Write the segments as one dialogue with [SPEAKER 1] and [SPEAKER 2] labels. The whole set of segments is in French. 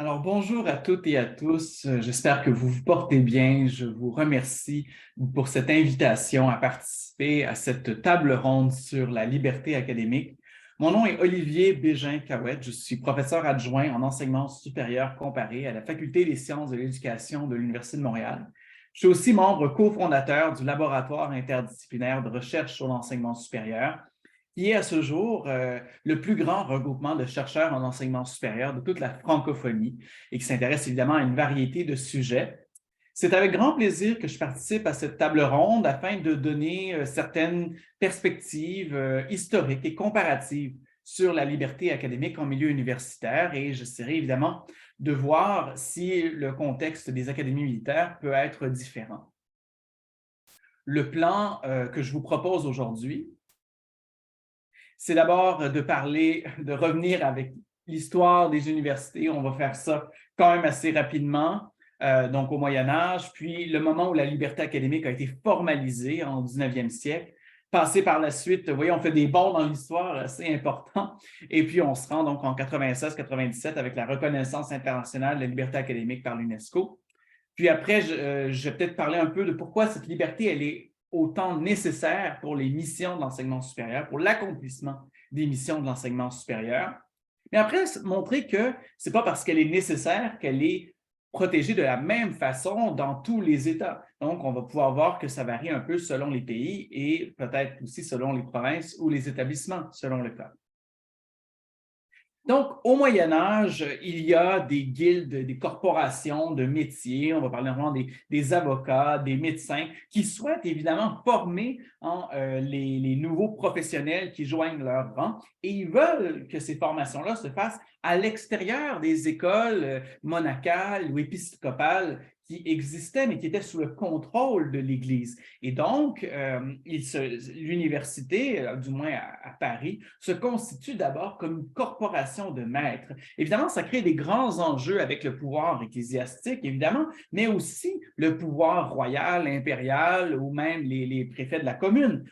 [SPEAKER 1] Alors, bonjour à toutes et à tous. J'espère que vous vous portez bien. Je vous remercie pour cette invitation à participer à cette table ronde sur la liberté académique. Mon nom est Olivier Bégin-Cahouette. Je suis professeur adjoint en enseignement supérieur comparé à la Faculté des sciences de l'éducation de l'Université de Montréal. Je suis aussi membre cofondateur du laboratoire interdisciplinaire de recherche sur l'enseignement supérieur, qui est à ce jour le plus grand regroupement de chercheurs en enseignement supérieur de toute la francophonie et qui s'intéresse évidemment à une variété de sujets. C'est avec grand plaisir que je participe à cette table ronde afin de donner certaines perspectives historiques et comparatives sur la liberté académique en milieu universitaire et j'essaierai évidemment de voir si le contexte des académies militaires peut être différent. Le plan que je vous propose aujourd'hui, c'est d'abord de parler, de revenir avec l'histoire des universités. On va faire ça quand même assez rapidement, donc au Moyen Âge, puis le moment où la liberté académique a été formalisée en 19e siècle, passer par la suite, vous voyez, on fait des bonds dans l'histoire assez importants, et puis on se rend donc en 96-97 avec la reconnaissance internationale de la liberté académique par l'UNESCO. Puis après, je vais peut-être parler un peu de pourquoi cette liberté, elle est autant nécessaire pour les missions de l'enseignement supérieur, pour l'accomplissement des missions de l'enseignement supérieur. Mais après, montrer que ce n'est pas parce qu'elle est nécessaire qu'elle est protégée de la même façon dans tous les États. Donc, on va pouvoir voir que ça varie un peu selon les pays et peut-être aussi selon les provinces ou les établissements, selon le cas. Donc, au Moyen Âge, il y a des guildes, des corporations de métiers, on va parler vraiment des avocats, des médecins, qui souhaitent évidemment former les nouveaux professionnels qui joignent leur rang et ils veulent que ces formations-là se fassent à l'extérieur des écoles monacales ou épiscopales qui existaient, mais qui étaient sous le contrôle de l'Église. Et donc, l'université, du moins à Paris, se constitue d'abord comme une corporation de maîtres. Évidemment, ça crée des grands enjeux avec le pouvoir ecclésiastique, évidemment, mais aussi le pouvoir royal, impérial ou même les préfets de la commune.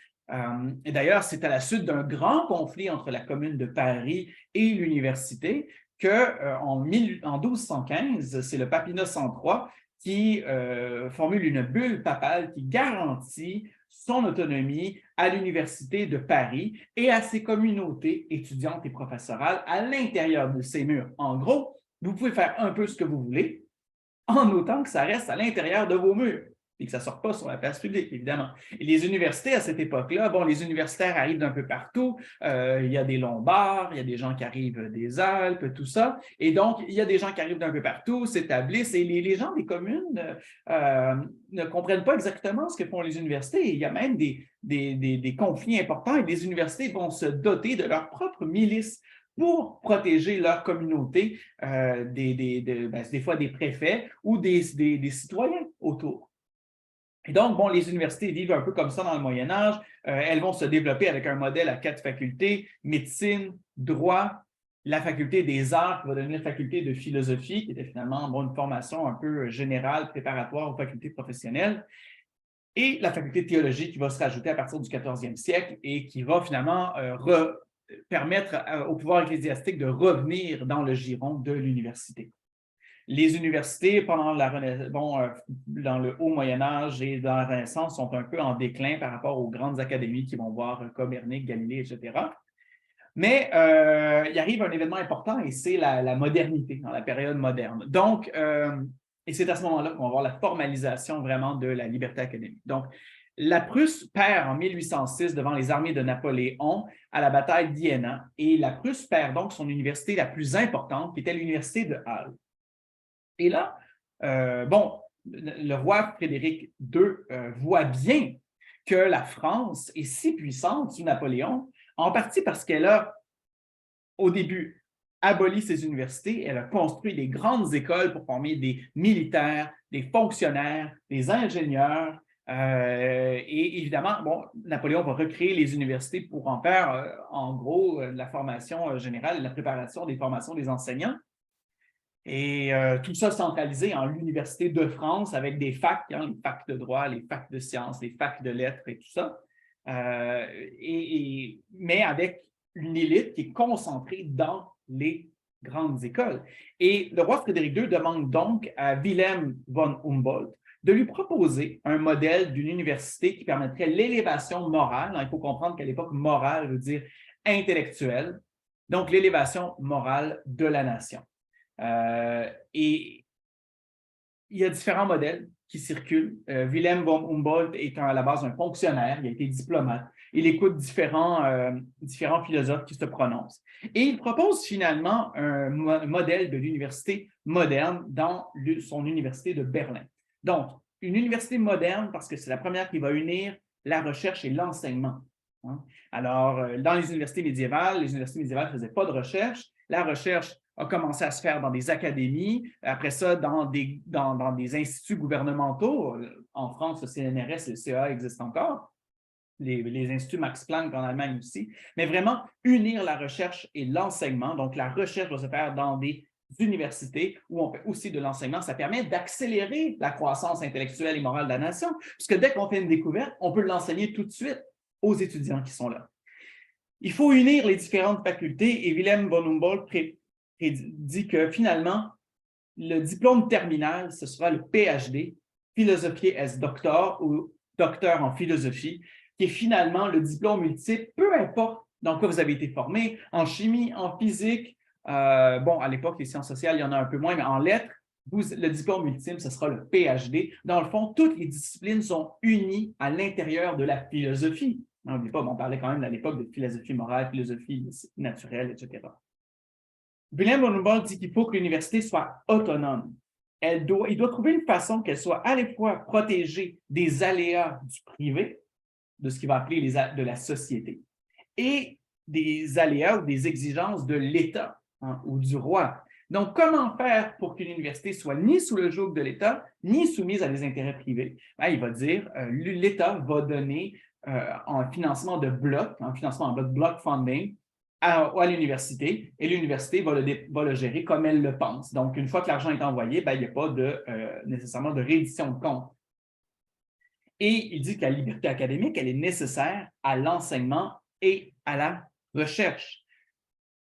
[SPEAKER 1] Et d'ailleurs, c'est à la suite d'un grand conflit entre la commune de Paris et l'université qu'en 1215, c'est le pape Innocent III qui formule une bulle papale qui garantit son autonomie à l'Université de Paris et à ses communautés étudiantes et professorales à l'intérieur de ces murs. En gros, vous pouvez faire un peu ce que vous voulez, en autant que ça reste à l'intérieur de vos murs et que ça ne sorte pas sur la place publique, évidemment. Et les universités, à cette époque-là, bon, les universitaires arrivent d'un peu partout. Il y a des Lombards, il y a des gens qui arrivent des Alpes, tout ça. Et donc, il y a des gens qui arrivent d'un peu partout, s'établissent, et les gens des communes ne comprennent pas exactement ce que font les universités. Et il y a même des conflits importants et les universités vont se doter de leur propre milice pour protéger leur communauté des fois des préfets ou des citoyens autour. Et donc, bon, les universités vivent un peu comme ça dans le Moyen Âge. Elles vont se développer avec un modèle à 4 facultés, médecine, droit, la faculté des arts qui va devenir faculté de philosophie, qui était finalement bon, une formation un peu générale, préparatoire aux facultés professionnelles, et la faculté de théologie qui va se rajouter à partir du 14e siècle et qui va finalement permettre au pouvoir ecclésiastique de revenir dans le giron de l'université. Les universités, pendant dans le haut Moyen Âge et dans la Renaissance, sont un peu en déclin par rapport aux grandes académies qui vont voir Copernic, Galilée, etc. Mais il arrive un événement important et c'est la modernité, dans la période moderne. Donc, et c'est à ce moment-là qu'on va voir la formalisation vraiment de la liberté académique. Donc, la Prusse perd en 1806 devant les armées de Napoléon à la bataille d'Iéna et la Prusse perd donc son université la plus importante, qui était l'université de Halle. Et là, bon, le roi Frédéric II voit bien que la France est si puissante sous Napoléon, en partie parce qu'elle a, au début, aboli ses universités, elle a construit des grandes écoles pour former des militaires, des fonctionnaires, des ingénieurs. Et évidemment, bon, Napoléon va recréer les universités pour en faire, en gros, la formation générale, la préparation des formations des enseignants. Et tout ça centralisé en l'Université de France avec des facs, hein, les facs de droit, les facs de sciences, les facs de lettres et tout ça. Mais avec une élite qui est concentrée dans les grandes écoles. Et le roi Frédéric II demande donc à Wilhelm von Humboldt de lui proposer un modèle d'une université qui permettrait l'élévation morale. Il faut comprendre qu'à l'époque, morale veut dire intellectuelle, donc l'élévation morale de la nation. Et il y a différents modèles qui circulent. Wilhelm von Humboldt étant à la base un fonctionnaire, il a été diplomate. Il écoute différents philosophes qui se prononcent. Et il propose finalement un modèle de l'université moderne dans son université de Berlin. Donc, une université moderne parce que c'est la première qui va unir la recherche et l'enseignement. Alors, dans les universités médiévales ne faisaient pas de recherche. La recherche a commencé à se faire dans des académies, après ça, dans des instituts gouvernementaux. En France, le CNRS et le CEA existent encore, les instituts Max Planck en Allemagne aussi, mais vraiment unir la recherche et l'enseignement. Donc, la recherche doit se faire dans des universités où on fait aussi de l'enseignement. Ça permet d'accélérer la croissance intellectuelle et morale de la nation, puisque dès qu'on fait une découverte, on peut l'enseigner tout de suite aux étudiants qui sont là. Il faut unir les différentes facultés et Wilhelm von Humboldt dit que finalement, le diplôme terminal, ce sera le PhD, Philosophie es Doctor ou docteur en philosophie, qui est finalement le diplôme multiple, peu importe dans quoi vous avez été formé, en chimie, en physique, bon, à l'époque, les sciences sociales, il y en a un peu moins, mais en lettres, le diplôme ultime, ce sera le PhD. Dans le fond, toutes les disciplines sont unies à l'intérieur de la philosophie. N'oubliez pas, on parlait quand même à l'époque de philosophie morale, philosophie naturelle, etc. Wilhelm von Humboldt dit qu'il faut que l'université soit autonome. Il doit trouver une façon qu'elle soit à la fois protégée des aléas du privé, de ce qu'il va appeler de la société, et des aléas ou des exigences de l'État ou du roi. Donc, comment faire pour qu'une université soit ni sous le joug de l'État, ni soumise à des intérêts privés? Ben, il va dire l'État va donner en financement de bloc, en financement en bloc funding, à l'université, et l'université va le gérer comme elle le pense. Donc, une fois que l'argent est envoyé, ben, il n'y a pas nécessairement de réédition de compte. Et il dit que la liberté académique, elle est nécessaire à l'enseignement et à la recherche.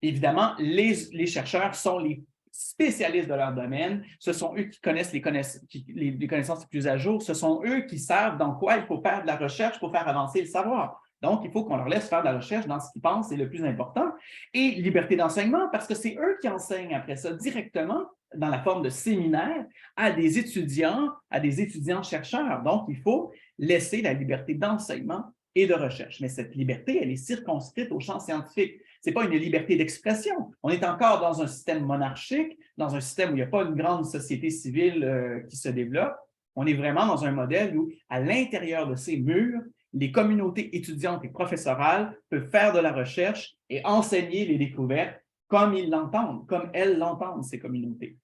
[SPEAKER 1] Évidemment, les chercheurs sont les spécialistes de leur domaine. Ce sont eux qui connaissent les connaissances les plus à jour. Ce sont eux qui savent dans quoi il faut faire de la recherche pour faire avancer le savoir. Donc, il faut qu'on leur laisse faire de la recherche dans ce qu'ils pensent, c'est le plus important. Et liberté d'enseignement, parce que c'est eux qui enseignent après ça directement dans la forme de séminaire à des étudiants-chercheurs. Donc, il faut laisser la liberté d'enseignement et de recherche. Mais cette liberté, elle est circonscrite au champ scientifique. Ce n'est pas une liberté d'expression. On est encore dans un système monarchique, dans un système où il n'y a pas une grande société civile qui se développe. On est vraiment dans un modèle où, à l'intérieur de ces murs, les communautés étudiantes et professorales peuvent faire de la recherche et enseigner les découvertes comme ils l'entendent, comme elles l'entendent, ces communautés.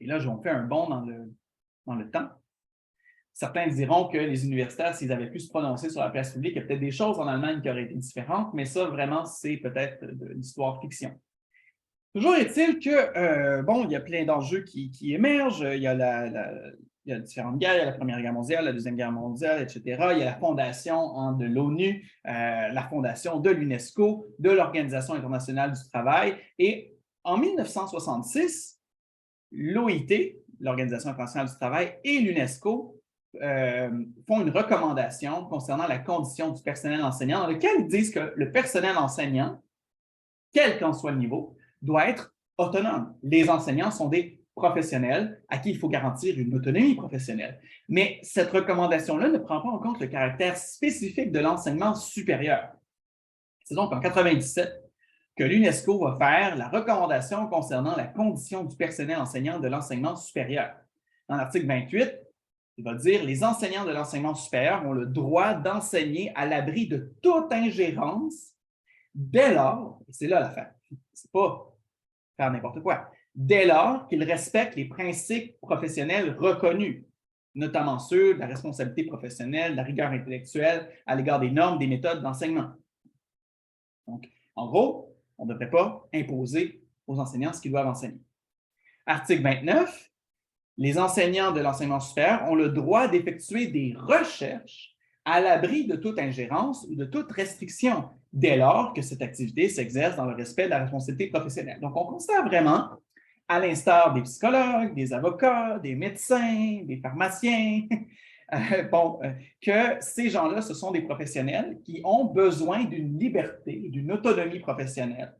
[SPEAKER 1] Et là, on fait un bond dans le temps. Certains diront que les universitaires, s'ils avaient pu se prononcer sur la place publique, il y a peut-être des choses en Allemagne qui auraient été différentes, mais ça, vraiment, c'est peut-être de l'histoire fiction. Toujours est-il que, bon, il y a plein d'enjeux qui émergent. Il y a différentes guerres, il y a la Première Guerre mondiale, la Deuxième Guerre mondiale, etc. Il y a la fondation de l'ONU, la fondation de l'UNESCO, de l'Organisation internationale du travail. Et en 1966, l'OIT, l'Organisation internationale du travail, et l'UNESCO font une recommandation concernant la condition du personnel enseignant, dans laquelle ils disent que le personnel enseignant, quel qu'en soit le niveau, doit être autonome. Les enseignants sont des professionnels à qui il faut garantir une autonomie professionnelle. Mais cette recommandation-là ne prend pas en compte le caractère spécifique de l'enseignement supérieur. C'est donc en 1997 que l'UNESCO va faire la recommandation concernant la condition du personnel enseignant de l'enseignement supérieur. Dans l'article 28, il va dire « Les enseignants de l'enseignement supérieur ont le droit d'enseigner à l'abri de toute ingérence dès lors, et c'est là l'affaire, c'est pas faire n'importe quoi, dès lors qu'ils respectent les principes professionnels reconnus, notamment ceux de la responsabilité professionnelle, de la rigueur intellectuelle à l'égard des normes, des méthodes d'enseignement. » Donc, en gros, on ne devrait pas imposer aux enseignants ce qu'ils doivent enseigner. Article 29, les enseignants de l'enseignement supérieur ont le droit d'effectuer des recherches à l'abri de toute ingérence ou de toute restriction, dès lors que cette activité s'exerce dans le respect de la responsabilité professionnelle. Donc, on considère vraiment, à l'instar des psychologues, des avocats, des médecins, des pharmaciens, que ces gens-là, ce sont des professionnels qui ont besoin d'une liberté, d'une autonomie professionnelle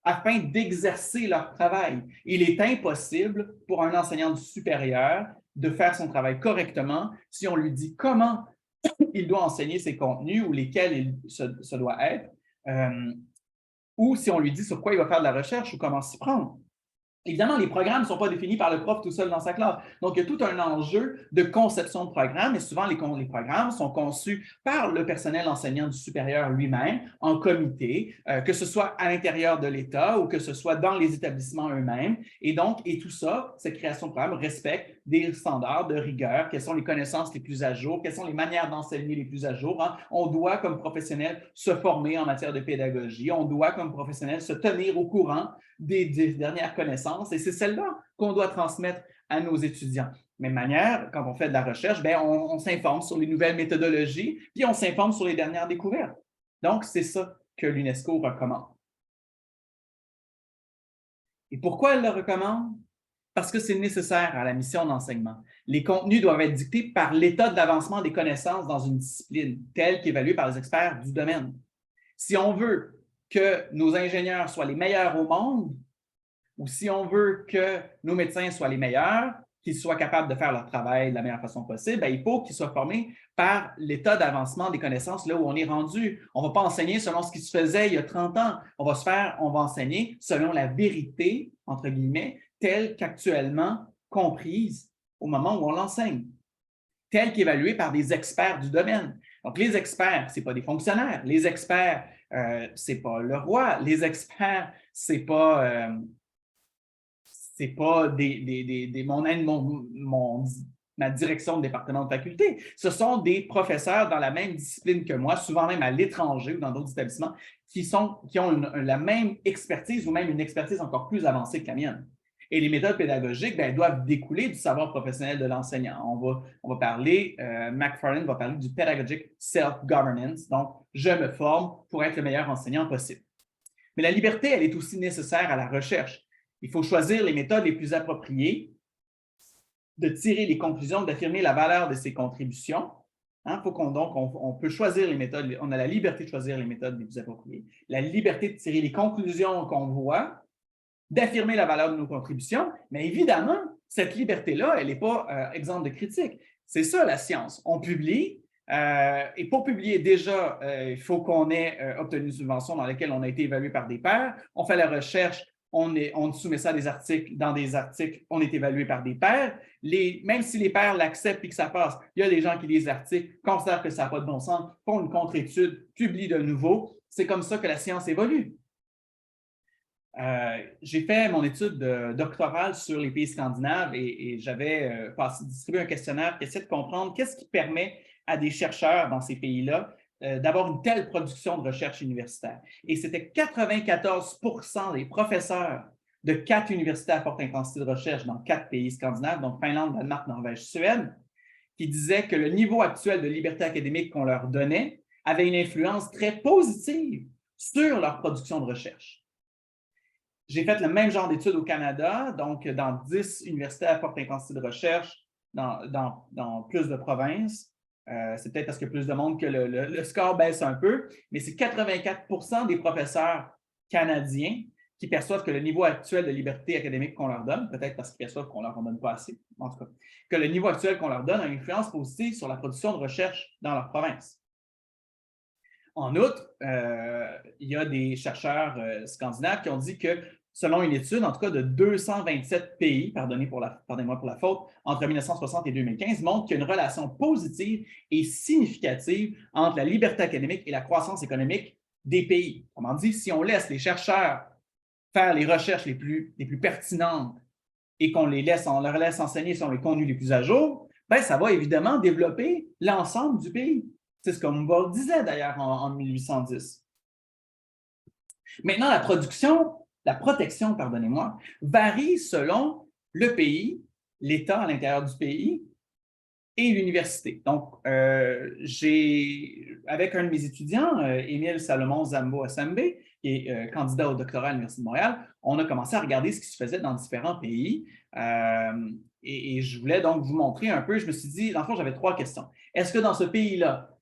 [SPEAKER 1] afin d'exercer leur travail. Il est impossible pour un enseignant du supérieur de faire son travail correctement si on lui dit comment il doit enseigner ses contenus ou lesquels il se doit être, ou si on lui dit sur quoi il va faire de la recherche ou comment s'y prendre. Évidemment, les programmes ne sont pas définis par le prof tout seul dans sa classe. Donc, il y a tout un enjeu de conception de programme et souvent, les programmes sont conçus par le personnel enseignant du supérieur lui-même en comité, que ce soit à l'intérieur de l'État ou que ce soit dans les établissements eux-mêmes. Et donc, tout ça, cette création de programme respecte des standards de rigueur, quelles sont les connaissances les plus à jour, quelles sont les manières d'enseigner les plus à jour. Hein. On doit, comme professionnel, se former en matière de pédagogie. On doit, comme professionnel, se tenir au courant des dernières connaissances et c'est celle-là qu'on doit transmettre à nos étudiants. Même manière, quand on fait de la recherche, on s'informe sur les nouvelles méthodologies, puis on s'informe sur les dernières découvertes. Donc, c'est ça que l'UNESCO recommande. Et pourquoi elle le recommande? Parce que c'est nécessaire à la mission d'enseignement. Les contenus doivent être dictés par l'état d'avancement des connaissances dans une discipline, telle qu'évaluée par les experts du domaine. Si on veut que nos ingénieurs soient les meilleurs au monde, ou si on veut que nos médecins soient les meilleurs, qu'ils soient capables de faire leur travail de la meilleure façon possible, il faut qu'ils soient formés par l'état d'avancement des connaissances là où on est rendu. On ne va pas enseigner selon ce qui se faisait il y a 30 ans. On va enseigner selon la vérité, entre guillemets, telle qu'actuellement comprise au moment où on l'enseigne, telle qu'évaluée par des experts du domaine. Donc, les experts, ce n'est pas des fonctionnaires. Les experts, ce n'est pas le roi. Les experts, ce n'est pas ma direction de département de faculté. Ce sont des professeurs dans la même discipline que moi, souvent même à l'étranger ou dans d'autres établissements, qui ont la même expertise ou même une expertise encore plus avancée que la mienne. Et les méthodes pédagogiques doivent découler du savoir professionnel de l'enseignant. On va parler, McFarland va parler du pedagogic self-governance. Donc, je me forme pour être le meilleur enseignant possible. Mais la liberté, elle est aussi nécessaire à la recherche. Il faut choisir les méthodes les plus appropriées, de tirer les conclusions, d'affirmer la valeur de ses contributions. Hein, on peut choisir les méthodes, on a la liberté de choisir les méthodes les plus appropriées, la liberté de tirer les conclusions qu'on voit, d'affirmer la valeur de nos contributions, mais évidemment, cette liberté-là, elle n'est pas exempte de critique. C'est ça la science. On publie, et pour publier, déjà, il faut qu'on ait obtenu une subvention dans laquelle on a été évalué par des pairs. On fait la recherche, on soumet ça à des articles. Dans des articles, on est évalué par des pairs. Même si les pairs l'acceptent et que ça passe, il y a des gens qui lisent l'article, considèrent que ça n'a pas de bon sens, font une contre-étude, publient de nouveau. C'est comme ça que la science évolue. J'ai fait mon étude doctorale sur les pays scandinaves et j'avais distribué un questionnaire qui essaie de comprendre qu'est-ce qui permet à des chercheurs dans ces pays-là d'avoir une telle production de recherche universitaire. Et c'était 94 des professeurs de 4 universités à forte intensité de recherche dans 4 pays scandinaves, donc Finlande, Danemark, Norvège, Suède, qui disaient que le niveau actuel de liberté académique qu'on leur donnait avait une influence très positive sur leur production de recherche. J'ai fait le même genre d'études au Canada, donc dans 10 universités à forte intensité de recherche, dans plus de provinces. C'est peut-être parce qu'il y a plus de monde que le score baisse un peu, mais c'est 84 des professeurs canadiens qui perçoivent que le niveau actuel de liberté académique qu'on leur donne, peut-être parce qu'ils perçoivent qu'on ne leur en donne pas assez, en tout cas, que le niveau actuel qu'on leur donne a une influence positive sur la production de recherche dans leur province. En outre, il y a des chercheurs scandinaves qui ont dit que selon une étude, en tout cas de 227 pays, pardonnez-moi pour la faute, entre 1960 et 2015, montre qu'il y a une relation positive et significative entre la liberté académique et la croissance économique des pays. Autrement dit, si on laisse les chercheurs faire les recherches les plus pertinentes et qu'on leur laisse enseigner sur les contenus les plus à jour, ça va évidemment développer l'ensemble du pays. C'est ce qu'Humboldt disait d'ailleurs en 1810. Maintenant, la protection, pardonnez-moi, varie selon le pays, l'État à l'intérieur du pays et l'université. Donc, avec un de mes étudiants, Émile Salomon Zambo-Assembe, qui est candidat au doctorat à l'Université de Montréal, on a commencé à regarder ce qui se faisait dans différents pays. Et je voulais donc vous montrer un peu, je me suis dit, dans le fond, j'avais 3 questions. Est-ce que dans ce pays-là,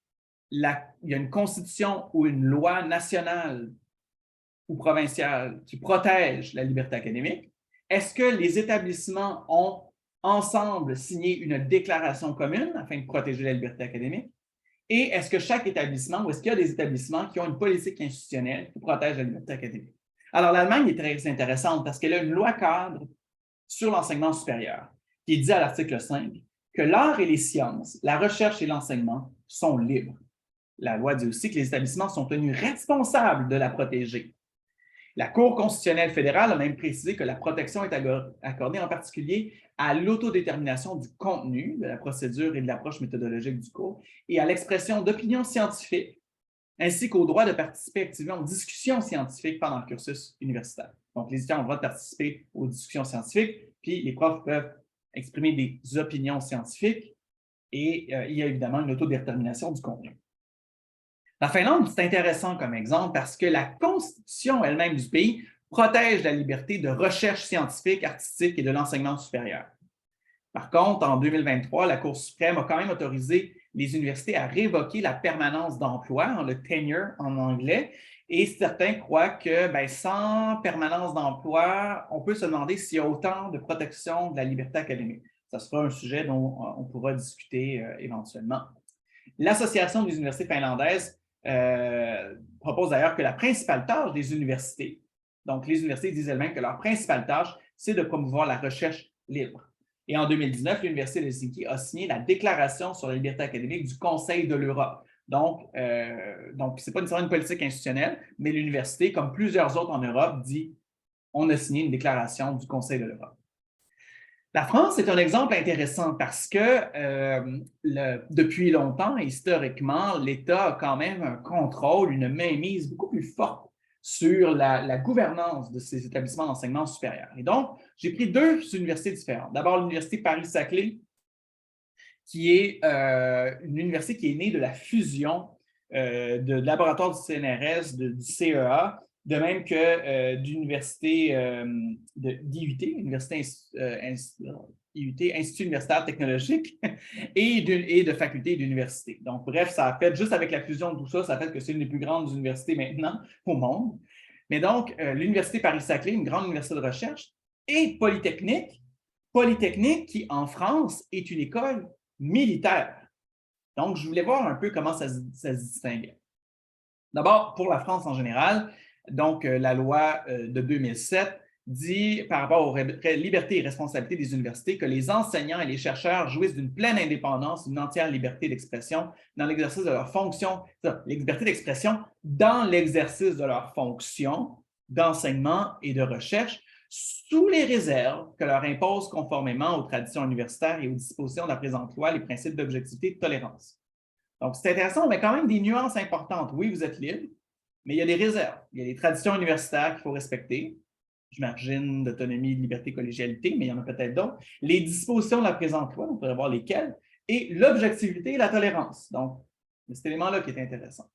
[SPEAKER 1] il y a une constitution ou une loi nationale ou provinciale qui protège la liberté académique? Est-ce que les établissements ont ensemble signé une déclaration commune afin de protéger la liberté académique? Et est-ce que chaque établissement, ou est-ce qu'il y a des établissements qui ont une politique institutionnelle qui protège la liberté académique? Alors, l'Allemagne est très intéressante parce qu'elle a une loi cadre sur l'enseignement supérieur qui dit à l'article 5 que l'art et les sciences, la recherche et l'enseignement sont libres. La loi dit aussi que les établissements sont tenus responsables de la protéger. La Cour constitutionnelle fédérale a même précisé que la protection est accordée en particulier à l'autodétermination du contenu de la procédure et de l'approche méthodologique du cours et à l'expression d'opinions scientifiques, ainsi qu'au droit de participer activement aux discussions scientifiques pendant le cursus universitaire. Donc, les étudiants ont le droit de participer aux discussions scientifiques, puis les profs peuvent exprimer des opinions scientifiques et il y a évidemment une autodétermination du contenu. La Finlande, c'est intéressant comme exemple parce que la constitution elle-même du pays protège la liberté de recherche scientifique, artistique et de l'enseignement supérieur. Par contre, en 2023, la Cour suprême a quand même autorisé les universités à révoquer la permanence d'emploi, le tenure en anglais, et certains croient que sans permanence d'emploi, on peut se demander s'il y a autant de protection de la liberté académique. Ça sera un sujet dont on pourra discuter éventuellement. L'Association des universités finlandaises propose d'ailleurs que la principale tâche des universités, donc les universités disent elles-mêmes que leur principale tâche, c'est de promouvoir la recherche libre. Et en 2019, l'Université de Helsinki a signé la Déclaration sur la liberté académique du Conseil de l'Europe. Donc ce n'est pas nécessairement une politique institutionnelle, mais l'université, comme plusieurs autres en Europe, dit on a signé une déclaration du Conseil de l'Europe. La France est un exemple intéressant parce que depuis longtemps, historiquement, l'État a quand même un contrôle, une mainmise beaucoup plus forte sur la gouvernance de ces établissements d'enseignement supérieur. Et donc, j'ai pris 2 universités différentes. D'abord, l'Université Paris-Saclay, qui est une université qui est née de la fusion de laboratoire du CNRS, du CEA, de même que d'université d'IUT, IUT, Institut universitaire technologique, et de faculté et d'université. Donc, bref, ça a fait, juste avec la fusion de tout ça, ça a fait que c'est une des plus grandes universités maintenant au monde. Mais donc, l'Université Paris-Saclay, une grande université de recherche, et Polytechnique qui, en France, est une école militaire. Donc, je voulais voir un peu comment ça se distinguait. D'abord, pour la France en général, donc la loi de 2007 dit, par rapport aux libertés et responsabilités des universités, que les enseignants et les chercheurs jouissent d'une pleine indépendance, d'une entière liberté d'expression dans l'exercice de leurs fonctions, liberté d'expression dans l'exercice de leurs fonctions d'enseignement et de recherche, sous les réserves que leur imposent conformément aux traditions universitaires et aux dispositions de la présente loi les principes d'objectivité et de tolérance. Donc, c'est intéressant, mais quand même des nuances importantes. Oui, vous êtes libre, mais il y a des réserves. Il y a des traditions universitaires qu'il faut respecter. J'imagine d'autonomie, de liberté, collégialité, mais il y en a peut-être d'autres. Les dispositions de la présente loi, on pourrait voir lesquelles, et l'objectivité et la tolérance. Donc, c'est cet élément-là qui est intéressant.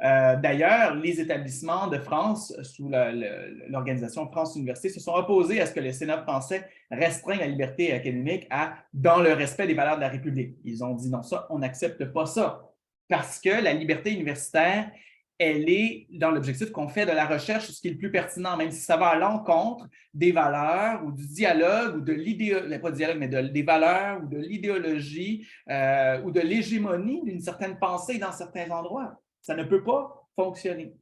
[SPEAKER 1] D'ailleurs, les établissements de France, sous l'organisation France Université, se sont opposés à ce que le Sénat français restreigne la liberté académique dans le respect des valeurs de la République. Ils ont dit non, ça, on n'accepte pas ça, parce que la liberté universitaire, elle est dans l'objectif qu'on fait de la recherche, ce qui est le plus pertinent, même si ça va à l'encontre des valeurs ou du dialogue ou de l'idéologie, pas de dialogue, mais des valeurs ou de l'idéologie ou de l'hégémonie d'une certaine pensée dans certains endroits. Ça ne peut pas fonctionner.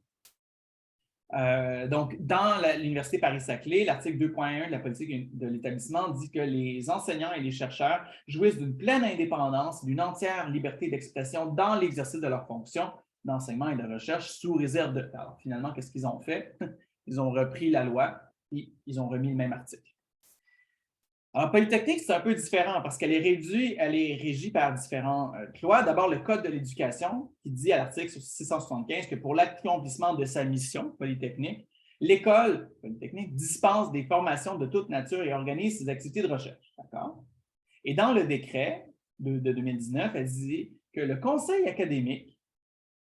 [SPEAKER 1] Donc, dans l'Université Paris-Saclay, l'article 2.1 de la politique de l'établissement dit que les enseignants et les chercheurs jouissent d'une pleine indépendance, d'une entière liberté d'expression dans l'exercice de leurs fonctions d'enseignement et de recherche sous réserve de... Alors, finalement, qu'est-ce qu'ils ont fait? Ils ont repris la loi et ils ont remis le même article. Alors, Polytechnique, c'est un peu différent parce qu'elle est régie par différentes lois. D'abord, le Code de l'éducation qui dit à l'article 675 que pour l'accomplissement de sa mission Polytechnique, l'école Polytechnique dispense des formations de toute nature et organise ses activités de recherche. D'accord? Et dans le décret, de 2019, elle dit que le conseil académique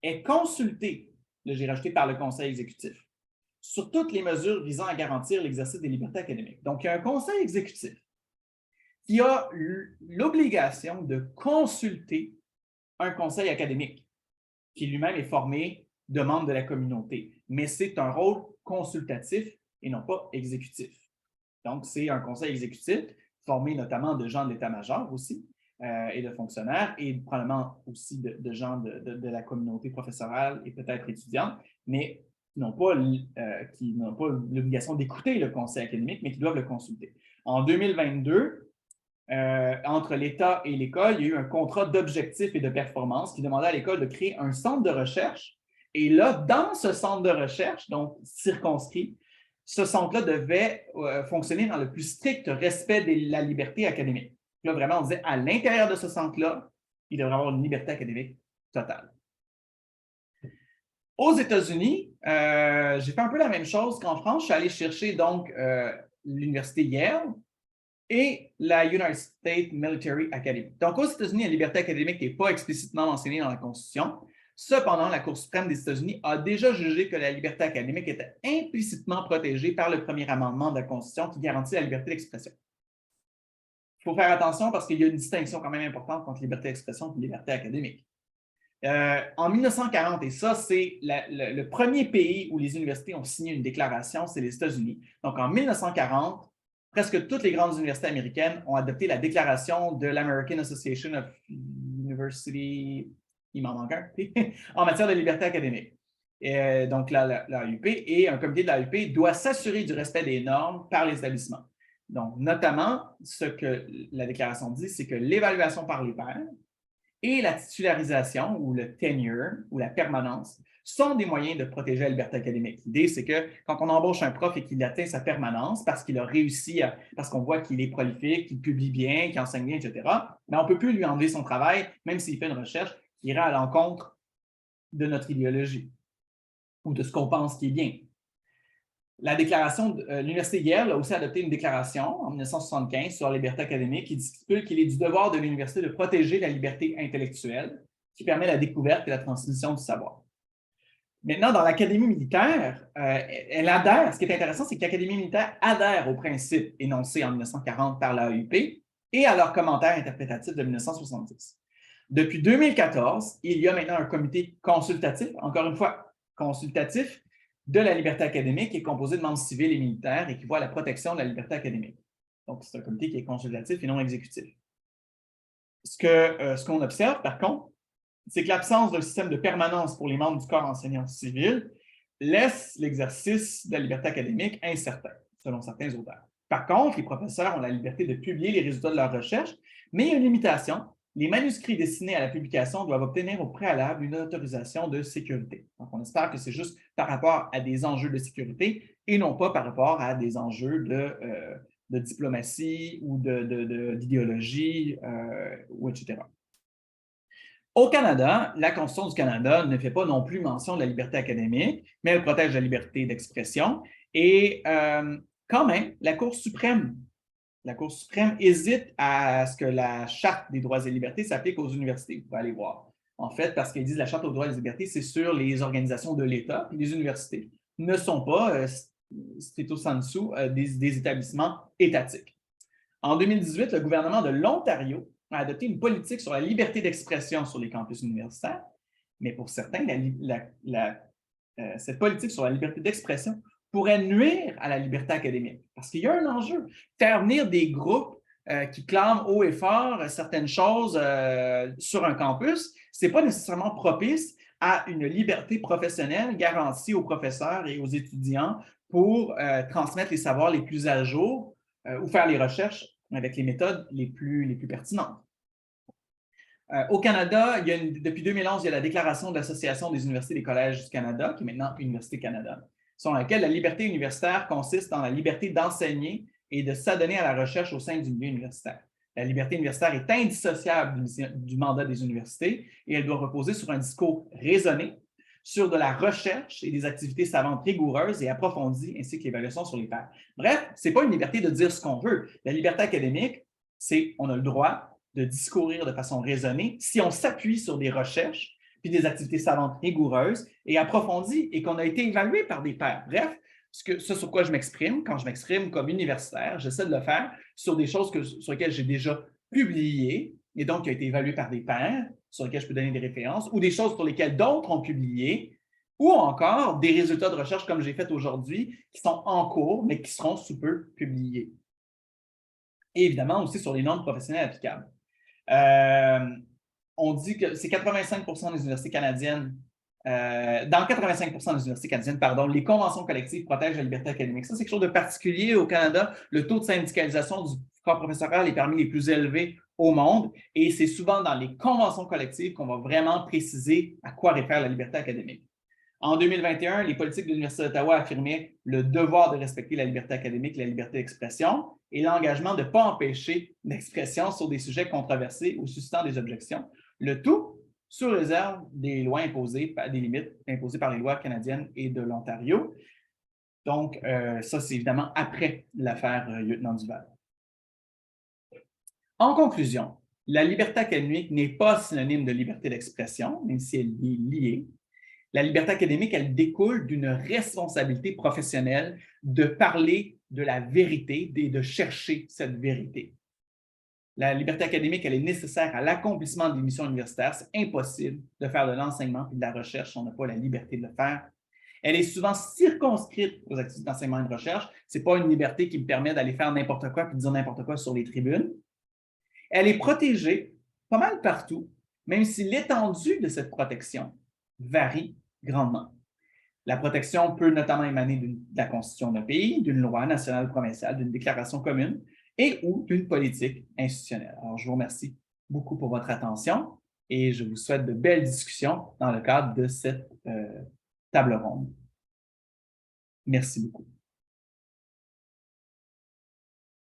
[SPEAKER 1] est consulté, là j'ai rajouté par le conseil exécutif, sur toutes les mesures visant à garantir l'exercice des libertés académiques. Donc, il y a un conseil exécutif qui a l'obligation de consulter un conseil académique qui lui-même est formé de membres de la communauté. Mais c'est un rôle consultatif et non pas exécutif. Donc, c'est un conseil exécutif formé notamment de gens de l'état-major aussi et de fonctionnaires et probablement aussi de gens de la communauté professorale et peut-être étudiante, mais qui n'ont pas l'obligation d'écouter le conseil académique, mais qui doivent le consulter. En 2022, entre l'État et l'école, il y a eu un contrat d'objectifs et de performance qui demandait à l'école de créer un centre de recherche. Et là, dans ce centre de recherche, donc circonscrit, ce centre-là devait fonctionner dans le plus strict respect de la liberté académique. Là, vraiment, on disait à l'intérieur de ce centre-là, il devrait avoir une liberté académique totale. Aux États-Unis, j'ai fait un peu la même chose qu'en France. Je suis allé chercher donc l'Université Yale et la United States Military Academy. Donc, aux États-Unis, la liberté académique n'est pas explicitement mentionnée dans la Constitution. Cependant, la Cour suprême des États-Unis a déjà jugé que la liberté académique était implicitement protégée par le premier amendement de la Constitution qui garantit la liberté d'expression. Il faut faire attention parce qu'il y a une distinction quand même importante entre liberté d'expression et liberté académique. En 1940, et ça, c'est le premier pays où les universités ont signé une déclaration, c'est les États-Unis. Donc, en 1940, presque toutes les grandes universités américaines ont adopté la déclaration de l'American Association of University, il m'en manque un, en matière de liberté académique. Donc, l'AUP et un comité de l'AUP doit s'assurer du respect des normes par les établissements. Donc, notamment, ce que la déclaration dit, c'est que l'évaluation par les pairs et la titularisation ou le tenure ou la permanence sont des moyens de protéger la liberté académique. L'idée, c'est que quand on embauche un prof et qu'il atteint sa permanence parce qu'il a réussi, parce qu'on voit qu'il est prolifique, qu'il publie bien, qu'il enseigne bien, etc., mais on ne peut plus lui enlever son travail, même s'il fait une recherche qui ira à l'encontre de notre idéologie ou de ce qu'on pense qui est bien. La déclaration, l'Université Yale a aussi adopté une déclaration en 1975 sur la liberté académique qui stipule qu'il est du devoir de l'université de protéger la liberté intellectuelle qui permet la découverte et la transmission du savoir. Maintenant, dans l'Académie militaire, elle adhère. Ce qui est intéressant, c'est que l'Académie militaire adhère aux principes énoncés en 1940 par l'AEUP et à leurs commentaires interprétatifs de 1970. Depuis 2014, il y a maintenant un comité consultatif, encore une fois, consultatif, de la liberté académique qui est composé de membres civils et militaires et qui voit la protection de la liberté académique. Donc, c'est un comité qui est consultatif et non exécutif. Ce qu'on observe, par contre, c'est que l'absence d'un système de permanence pour les membres du corps enseignant civil laisse l'exercice de la liberté académique incertain, selon certains auteurs. Par contre, les professeurs ont la liberté de publier les résultats de leurs recherches, mais il y a une limitation. Les manuscrits destinés à la publication doivent obtenir au préalable une autorisation de sécurité. Donc, on espère que c'est juste par rapport à des enjeux de sécurité et non pas par rapport à des enjeux de diplomatie ou d'idéologie, etc. Au Canada, la Constitution du Canada ne fait pas non plus mention de la liberté académique, mais elle protège la liberté d'expression. Et quand même, la Cour suprême hésite à ce que la Charte des droits et libertés s'applique aux universités. Vous pouvez aller voir. En fait, parce qu'ils disent que la Charte des droits et libertés, c'est sur les organisations de l'État, et les universités ne sont pas, stricto sensu, des établissements étatiques. En 2018, le gouvernement de l'Ontario a adopté une politique sur la liberté d'expression sur les campus universitaires, mais pour certains, cette politique sur la liberté d'expression pourrait nuire à la liberté académique. Parce qu'il y a un enjeu. Faire venir des groupes qui clament haut et fort certaines choses sur un campus, ce n'est pas nécessairement propice à une liberté professionnelle garantie aux professeurs et aux étudiants pour transmettre les savoirs les plus à jour ou faire les recherches avec les méthodes les plus pertinentes. Au Canada, depuis 2011, il y a la Déclaration de l'Association des universités et des collèges du Canada, qui est maintenant Université Canada, selon laquelle la liberté universitaire consiste dans la liberté d'enseigner et de s'adonner à la recherche au sein du milieu universitaire. La liberté universitaire est indissociable du mandat des universités et elle doit reposer sur un discours raisonné, sur de la recherche et des activités savantes rigoureuses et approfondies, ainsi que l'évaluation sur les pairs. Bref, ce n'est pas une liberté de dire ce qu'on veut. La liberté académique, c'est on a le droit de discourir de façon raisonnée si on s'appuie sur des recherches, puis des activités savantes rigoureuses et approfondies et qu'on a été évalué par des pairs. Bref, ce sur quoi je m'exprime, quand je m'exprime comme universitaire, j'essaie de le faire sur des choses sur lesquelles j'ai déjà publié et donc qui ont été évaluées par des pairs, sur lesquelles je peux donner des références, ou des choses sur lesquelles d'autres ont publié, ou encore des résultats de recherche comme j'ai fait aujourd'hui, qui sont en cours, mais qui seront sous peu publiés. Et évidemment aussi sur les normes professionnelles applicables. On dit que c'est 85 des universités canadiennes, dans 85 des universités canadiennes, pardon, les conventions collectives protègent la liberté académique. Ça, c'est quelque chose de particulier au Canada. Le taux de syndicalisation du corps professoral est parmi les plus élevés au monde et c'est souvent dans les conventions collectives qu'on va vraiment préciser à quoi réfère la liberté académique. En 2021, les politiques de l'Université d'Ottawa affirmaient le devoir de respecter la liberté académique, la liberté d'expression et l'engagement de ne pas empêcher l'expression sur des sujets controversés ou suscitant des objections. Le tout sous réserve des lois imposées, des limites imposées par les lois canadiennes et de l'Ontario. Donc, ça, c'est évidemment après l'affaire Lieutenant Duval. En conclusion, la liberté académique n'est pas synonyme de liberté d'expression, même si elle est liée. La liberté académique, elle découle d'une responsabilité professionnelle de parler de la vérité et de chercher cette vérité. La liberté académique, elle est nécessaire à l'accomplissement des missions universitaires. C'est impossible de faire de l'enseignement et de la recherche si on n'a pas la liberté de le faire. Elle est souvent circonscrite aux activités d'enseignement et de recherche. Ce n'est pas une liberté qui me permet d'aller faire n'importe quoi et de dire n'importe quoi sur les tribunes. Elle est protégée pas mal partout, même si l'étendue de cette protection varie grandement. La protection peut notamment émaner de la Constitution d'un pays, d'une loi nationale ou provinciale, d'une déclaration commune et ou d'une politique institutionnelle. Alors, je vous remercie beaucoup pour votre attention et je vous souhaite de belles discussions dans le cadre de cette table ronde. Merci beaucoup.